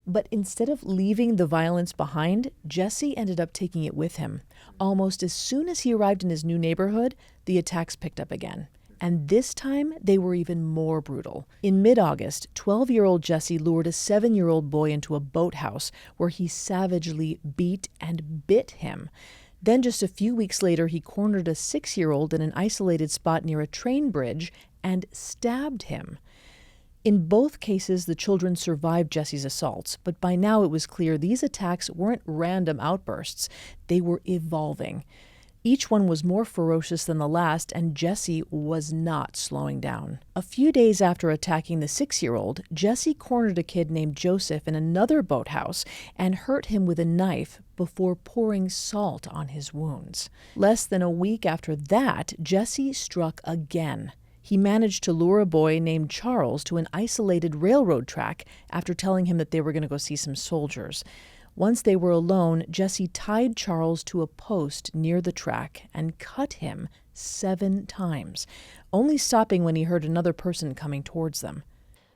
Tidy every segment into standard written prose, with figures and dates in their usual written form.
But instead of leaving the violence behind, Jesse ended up taking it with him. Almost as soon as he arrived in his new neighborhood, the attacks picked up again. And this time, they were even more brutal. In mid-August, 12-year-old Jesse lured a 7-year-old boy into a boathouse where he savagely beat and bit him. Then just a few weeks later, he cornered a 6-year-old in an isolated spot near a train bridge and stabbed him. In both cases, the children survived Jesse's assaults, but by now it was clear these attacks weren't random outbursts. They were evolving. Each one was more ferocious than the last, and Jesse was not slowing down. A few days after attacking the 6-year-old, Jesse cornered a kid named Joseph in another boathouse and hurt him with a knife before pouring salt on his wounds. Less than a week after that, Jesse struck again. He managed to lure a boy named Charles to an isolated railroad track after telling him that they were going to go see some soldiers. Once they were alone, Jesse tied Charles to a post near the track and cut him 7 times, only stopping when he heard another person coming towards them.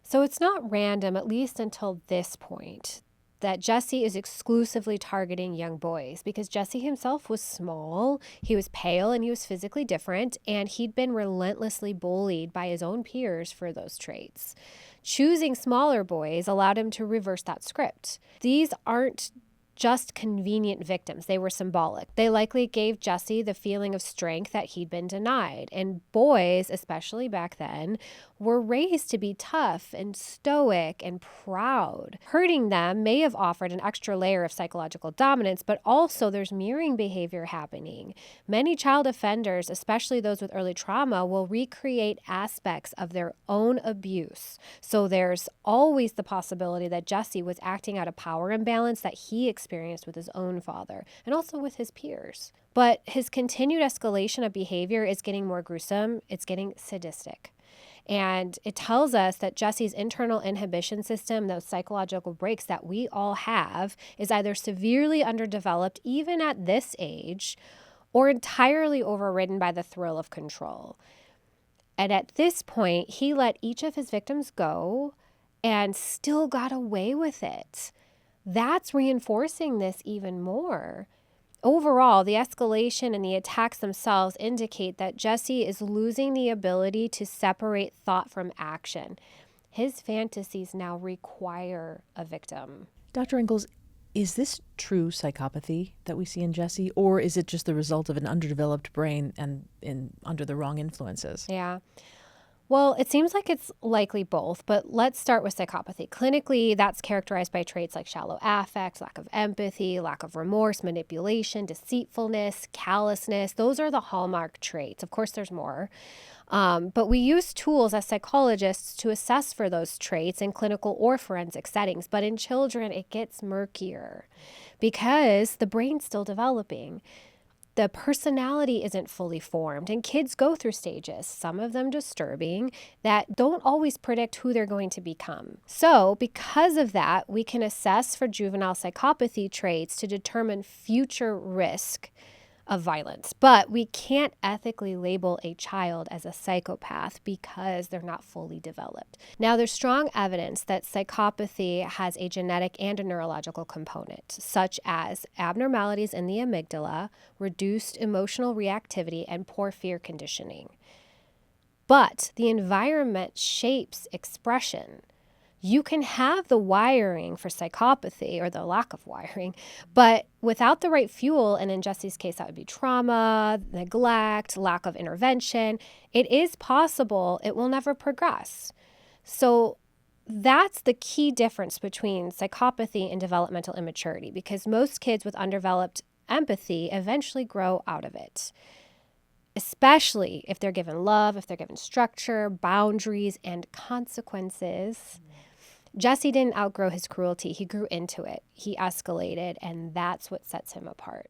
So it's not random, at least until this point, that Jesse is exclusively targeting young boys, because Jesse himself was small, he was pale, and he was physically different, and he'd been relentlessly bullied by his own peers for those traits. Choosing smaller boys allowed him to reverse that script. These aren't just convenient victims. They were symbolic. They likely gave Jesse the feeling of strength that he'd been denied. And boys, especially back then, were raised to be tough and stoic and proud. Hurting them may have offered an extra layer of psychological dominance, but also there's mirroring behavior happening. Many child offenders, especially those with early trauma, will recreate aspects of their own abuse. So there's always the possibility that Jesse was acting out of power imbalance that he experienced with his own father and also with his peers. But his continued escalation of behavior is getting more gruesome. It's getting sadistic. And it tells us that Jesse's internal inhibition system, those psychological breaks that we all have, is either severely underdeveloped even at this age or entirely overridden by the thrill of control. And at this point, he let each of his victims go and still got away with it. That's reinforcing this even more. Overall, the escalation and the attacks themselves indicate that Jesse is losing the ability to separate thought from action. His fantasies now require a victim. Dr. Ingalls, is this true psychopathy that we see in Jesse, or is it just the result of an underdeveloped brain and under the wrong influences? Yeah. Well, it seems like it's likely both, but let's start with psychopathy. Clinically, that's characterized by traits like shallow affect, lack of empathy, lack of remorse, manipulation, deceitfulness, callousness. Those are the hallmark traits. Of course, there's more. But we use tools as psychologists to assess for those traits in clinical or forensic settings. But in children, it gets murkier because the brain's still developing. The personality isn't fully formed, and kids go through stages, some of them disturbing, that don't always predict who they're going to become. So, because of that, we can assess for juvenile psychopathy traits to determine future risk of violence. But we can't ethically label a child as a psychopath because they're not fully developed. Now, there's strong evidence that psychopathy has a genetic and a neurological component, such as abnormalities in the amygdala, reduced emotional reactivity, and poor fear conditioning. But the environment shapes expression. You can have the wiring for psychopathy or the lack of wiring, but without the right fuel, and in Jesse's case, that would be trauma, neglect, lack of intervention, it is possible it will never progress. So that's the key difference between psychopathy and developmental immaturity, because most kids with undeveloped empathy eventually grow out of it, especially if they're given love, if they're given structure, boundaries, and consequences. Jesse didn't outgrow his cruelty. He grew into it. He escalated, and that's what sets him apart.